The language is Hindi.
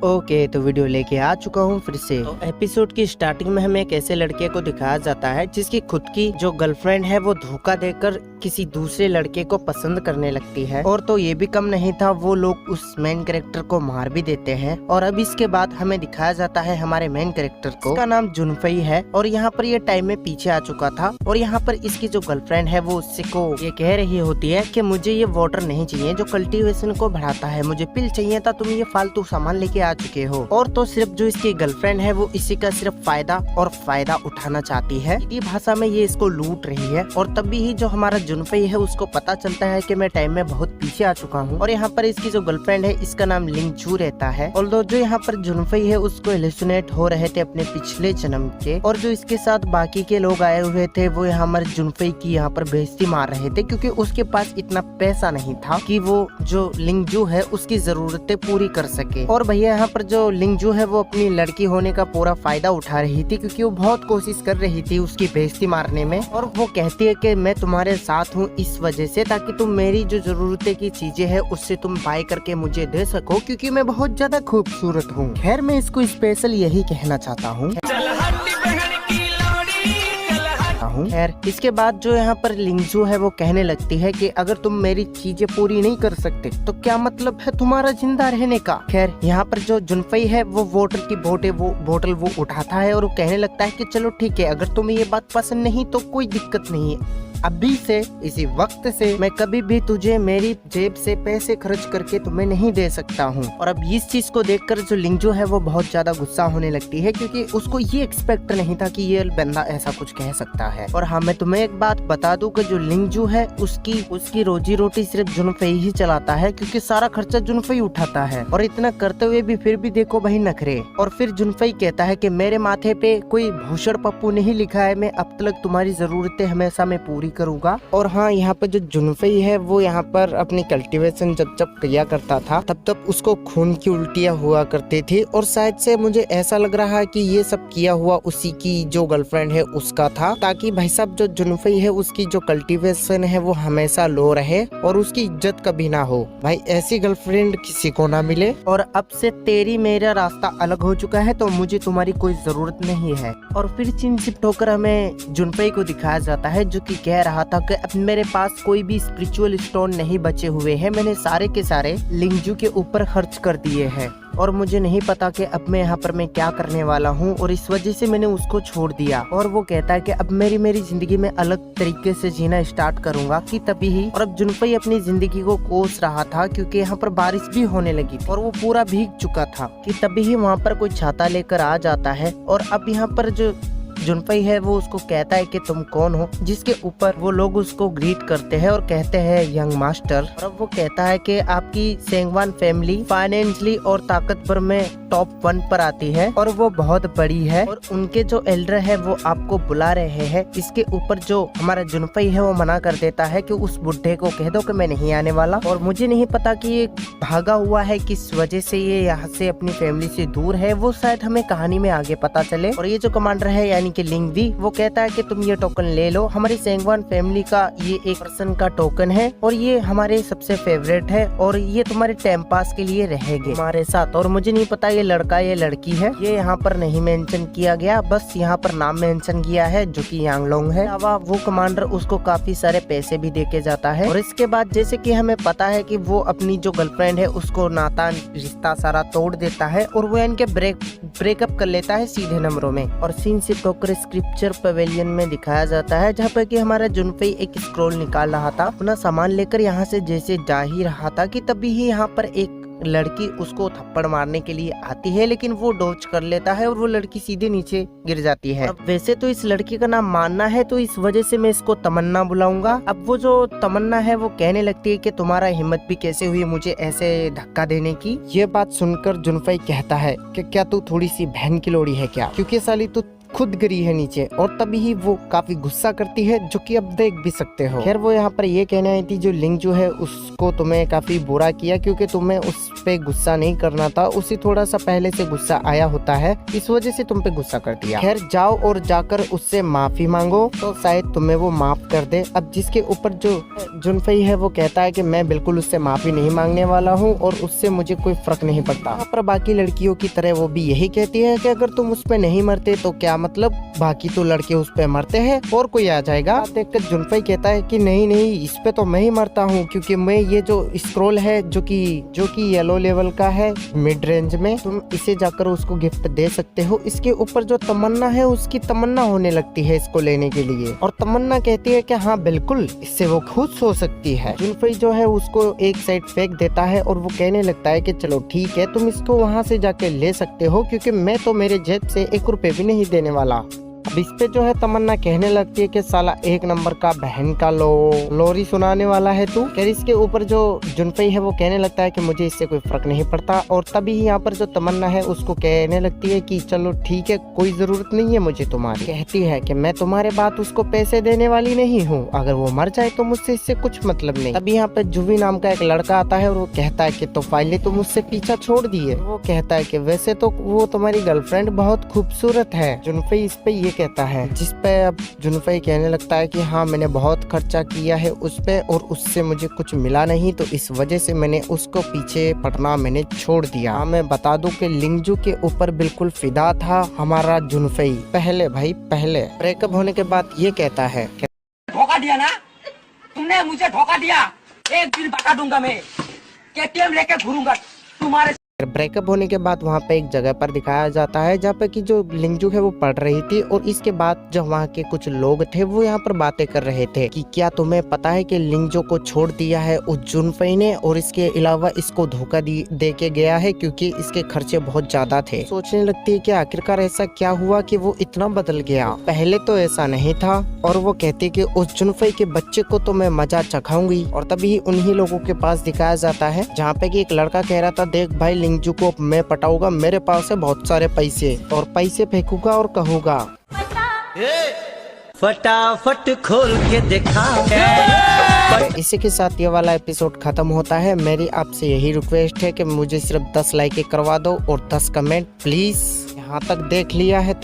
ओके, तो वीडियो लेके आ चुका हूँ फिर से। तो एपिसोड की स्टार्टिंग में हमें एक ऐसे लड़के को दिखाया जाता है जिसकी खुद की जो गर्लफ्रेंड है वो धोखा देकर किसी दूसरे लड़के को पसंद करने लगती है। और तो ये भी कम नहीं था, वो लोग उस मेन कैरेक्टर को मार भी देते हैं। और अब इसके बाद हमें दिखाया जाता है हमारे मेन कैरेक्टर को, इसका नाम जुनफई है। और यहाँ पर ये टाइम में पीछे आ चुका था और यहाँ पर इसकी जो गर्लफ्रेंड है वो उससे को ये कह रही होती है कि मुझे ये वाटर नहीं चाहिए जो कल्टीवेशन को बढ़ाता है, मुझे पिल चाहिए था, तुम ये फालतू सामान लेके आ चुके हो। और तो सिर्फ जो इसकी गर्लफ्रेंड है वो इसी का सिर्फ फायदा और फायदा उठाना चाहती है। सीधी भाषा में ये इसको लूट रही है। और तभी ही जो हमारा जुनफई है उसको पता चलता है कि मैं टाइम में बहुत पीछे आ चुका हूँ। और यहाँ पर इसकी जो गर्लफ्रेंड है इसका नाम लिंगचू रहता है। और जो यहाँ पर जुनफई है उसको हेलुसिनेट हो रहे थे अपने पिछले जन्म के। और जो इसके साथ बाकी के लोग आए हुए थे वो यहाँ हमारे जुनफई की यहाँ पर बेइज्जती मार रहे थे, क्योंकि उसके पास इतना पैसा नहीं था कि वो जो लिंगजू है उसकी जरूरतें पूरी कर सके। और भैया यहाँ पर जो लिंगजू है वो अपनी लड़की होने का पूरा फायदा उठा रही थी, क्योंकि वो बहुत कोशिश कर रही थी उसकी बेइज्जती मारने में। और वो कहती है कि मैं तुम्हारे साथ हूँ इस वजह से, ताकि तुम मेरी जो जरूरतें की चीजें है उससे तुम बाय करके मुझे दे सको, क्योंकि मैं बहुत ज्यादा खूबसूरत हूँ। खैर मैं इसको स्पेशल यही कहना चाहता हूँ। खैर इसके बाद जो यहाँ पर लिंगजू है वो कहने लगती है कि अगर तुम मेरी चीजें पूरी नहीं कर सकते तो क्या मतलब है तुम्हारा जिंदा रहने का। खैर यहाँ पर जो जुनफई है वो वाटर की बोतल वो उठाता है और वो कहने लगता है कि चलो ठीक है, अगर तुम्हें ये बात पसंद नहीं तो कोई दिक्कत नहीं है, अभी से इसी वक्त से मैं कभी भी तुझे मेरी जेब से पैसे खर्च करके तुम्हें नहीं दे सकता हूँ। और अब इस चीज को देखकर जो लिंगजू है वो बहुत ज्यादा गुस्सा होने लगती है, क्योंकि उसको ये एक्सपेक्ट नहीं था कि ये बंदा ऐसा कुछ कह सकता है। और हाँ मैं तुम्हें एक बात बता दूं कि जो लिंगजू है उसकी रोजी रोटी सिर्फ जुनफई ही चलाता है, क्योंकि सारा खर्चा जुनफई उठाता है। और इतना करते हुए भी फिर भी देखो भाई नखरे। और फिर जुनफई कहता है कि मेरे माथे पे कोई भूषण पप्पू नहीं लिखा है, मैं अब तक तुम्हारी जरूरतें हमेशा मैं पूरी करूंगा। और हाँ यहाँ पे जो जुनफई है वो यहाँ पर अपनी कल्टीवेशन जब किया करता था तब उसको खून की उल्टियाँ हुआ करती थी। और शायद से मुझे ऐसा लग रहा है कि ये सब किया हुआ उसी की जो गर्लफ्रेंड है उसका था, ताकि भाई साहब जो जुनफई है उसकी जो कल्टीवेशन है वो हमेशा लो रहे और उसकी इज्जत कभी ना हो। भाई ऐसी गर्लफ्रेंड किसी को ना मिले। और अब से तेरी मेरा रास्ता अलग हो चुका है, तो मुझे तुम्हारी कोई जरूरत नहीं है। और फिर चीन शिफ्ट होकर हमें जुनफई को दिखाया जाता है जो कि कह रहा था कि अब मेरे पास कोई भी स्पिरिचुअल स्टोन नहीं बचे हुए हैं, मैंने सारे के सारे लिंगजू के ऊपर खर्च कर दिए हैं और मुझे नहीं पता कि अब मैं यहाँ पर मैं क्या करने वाला हूँ, और इस वजह से मैंने उसको छोड़ दिया। और वो कहता है कि अब मेरी जिंदगी में अलग तरीके से जीना स्टार्ट करूंगा कि तभी ही। और अब जुनफई अपनी जिंदगी को कोस रहा था, क्योंकि यहाँ पर बारिश भी होने लगी थी और वो पूरा भीग चुका था कि तभी ही वहाँ पर कोई छाता लेकर आ जाता है। और अब यहाँ पर जो जुनफई है वो उसको कहता है कि तुम कौन हो, जिसके ऊपर वो लोग उसको ग्रीट करते हैं और कहते हैं यंग मास्टर। और अब वो कहता है कि आपकी सेंगवान फैमिली फाइनेंशियली और ताकतवर में टॉप 1 पर आती है और वो बहुत बड़ी है, और उनके जो एल्डर है वो आपको बुला रहे हैं। इसके ऊपर जो हमारा जुनफई है वो मना कर देता है कि उस बुढ़े को कह दो कि मैं नहीं आने वाला। और मुझे नहीं पता कि ये भागा हुआ है किस वजह से, ये यहाँ से अपनी फैमिली से दूर है, वो शायद हमें कहानी में आगे पता चले। और ये जो कमांडर है यानी कि लिंगवी, वो कहता है कि तुम ये टोकन ले लो, हमारी सेंगवान फैमिली का ये एक पर्सन का टोकन है और ये हमारे सबसे फेवरेट है और ये तुम्हारे टाइम पास के लिए रहेंगे हमारे साथ। और मुझे नहीं पता ये लड़का ये लड़की है, ये यहाँ पर नहीं मेंशन किया गया, बस यहाँ पर नाम मेंशन किया है जो कि यांगलोंग है। वो कमांडर उसको काफी सारे पैसे भी देके जाता है। और इसके बाद जैसे कि हमें पता है कि वो अपनी जो गर्लफ्रेंड है उसको नाता रिश्ता सारा तोड़ देता है और वो इनके ब्रेकअप कर लेता है सीधे नंबरों में। और सीन शिफ्ट होकर स्क्रिप्चर पवेलियन में दिखाया जाता है, जहाँ पर कि हमारा जुनफई एक स्क्रॉल निकाल रहा था, अपना सामान लेकर यहाँ से जैसे जा ही रहा था कि तभी ही यहाँ पर एक लड़की उसको थप्पड़ मारने के लिए आती है, लेकिन वो डॉज कर लेता है और वो लड़की सीधे नीचे गिर जाती है। अब वैसे तो इस लड़की का नाम मानना है, तो इस वजह से मैं इसको तमन्ना बुलाऊंगा। अब वो जो तमन्ना है वो कहने लगती है कि तुम्हारा हिम्मत भी कैसे हुई मुझे ऐसे धक्का देने की। ये बात सुनकर जुनफई कहता है कि क्या तू थोड़ी सी बहन की लोड़ी है क्या, क्योंकि साली तू खुद गिरी है नीचे और तभी ही वो काफी गुस्सा करती है, जो कि अब देख भी सकते हो। खैर वो यहाँ पर ये कहने आई थी जो लिंगजू है उसको तुम्हें काफी बुरा किया क्योंकि तुम्हें उस पे गुस्सा नहीं करना था, उसी थोड़ा सा पहले से गुस्सा आया होता है, इस वजह से तुम पे गुस्सा कर दिया। खैर जाओ और जाकर उससे माफी मांगो तो शायद तुम्हें वो माफ कर दे। अब जिसके ऊपर जो जुनफई है वो कहता है कि मैं बिल्कुल उससे माफी नहीं मांगने वाला हूँ और उससे मुझे कोई फर्क नहीं पड़ता। पर बाकी लड़कियों की तरह वो भी यही कहती है कि अगर तुम उस पे नहीं मरते तो क्या मतलब, बाकी तो लड़के उस पे मरते हैं और कोई आ जाएगा। देखकर जुनफई कहता है कि नहीं नहीं, इस पे तो मैं ही मरता हूँ क्योंकि मैं ये जो स्क्रोल है जो कि येलो लेवल का है मिड रेंज में, तुम इसे जाकर उसको गिफ्ट दे सकते हो। इसके ऊपर जो तमन्ना है उसकी तमन्ना होने लगती है इसको लेने के लिए और तमन्ना कहती है कि हाँ बिल्कुल इससे वो खुश हो सकती है। जुनफई जो है उसको एक साइड फेंक देता है और वो कहने लगता है कि चलो ठीक है तुम इसको वहाँ से जाके ले सकते हो क्योंकि मैं तो मेरे जेब से 1 रुपए भी नहीं देने वाला। अब इस पे जो है तमन्ना कहने लगती है कि साला एक नंबर का बहन का लोरी सुनाने वाला है तू। खैर इसके ऊपर जो जुनफई है वो कहने लगता है कि मुझे इससे कोई फर्क नहीं पड़ता और तभी यहाँ पर जो तमन्ना है उसको कहने लगती है कि चलो ठीक है कोई जरूरत नहीं है मुझे तुम्हारी। कहती है कि मैं तुम्हारे बात उसको पैसे देने वाली नहीं हूँ, अगर वो मर जाए तो मुझसे इससे कुछ मतलब नहीं। तभी यहाँ पे जुवी नाम का एक लड़का आता है और वो कहता है कि तो फाइनली तुम मुझसे पीछा छोड़ दिए। वो कहता है कि वैसे तो वो तुम्हारी गर्लफ्रेंड बहुत खूबसूरत है। जुनफई इस पे कहता है, जिस पे अब जुनफई कहने लगता है कि हाँ मैंने बहुत खर्चा किया है उस पे और उससे मुझे कुछ मिला नहीं तो इस वजह से मैंने उसको पीछे पड़ना मैंने छोड़ दिया। हाँ मैं बता दूं कि लिंगजू के ऊपर बिल्कुल फिदा था हमारा जुनफई। पहले भाई पहले ब्रेकअप होने के बाद ये कहता है धोखा दिया ना तुमने, मुझे धोखा दिया, एक दिन बता दूंगा मैं, केटीएम लेके घूरूंगा तुम्हारे। ब्रेकअप होने के बाद वहाँ पे एक जगह पर दिखाया जाता है जहाँ पे कि जो लिंगजू है वो पढ़ रही थी और इसके बाद जो वहाँ के कुछ लोग थे वो यहाँ पर बातें कर रहे थे कि क्या तुम्हें पता है कि लिंगजू को छोड़ दिया है उस जुनफई ने और इसके अलावा इसको धोखा दे के गया है क्योंकि इसके खर्चे बहुत ज्यादा थे। सोचने लगती है कि आखिरकार ऐसा क्या हुआ कि वो इतना बदल गया, पहले तो ऐसा नहीं था। और वो कहती कि उस जुनफई के बच्चे को तो मैं मजा चखाऊंगी। और तभी उन्हीं लोगों के पास दिखाया जाता है जहाँ पे कि एक लड़का कह रहा था देख भाई लिंगजू को मैं पटाऊंगा, मेरे पास है बहुत सारे पैसे और पैसे फेंकूंगा और कहूंगा फटाफट खोल के देखा। इसी के साथ ये वाला एपिसोड खत्म होता है। मेरी आपसे यही रिक्वेस्ट है कि मुझे सिर्फ 10 लाइक करवा दो और 10 कमेंट प्लीज। यहाँ तक देख लिया है तो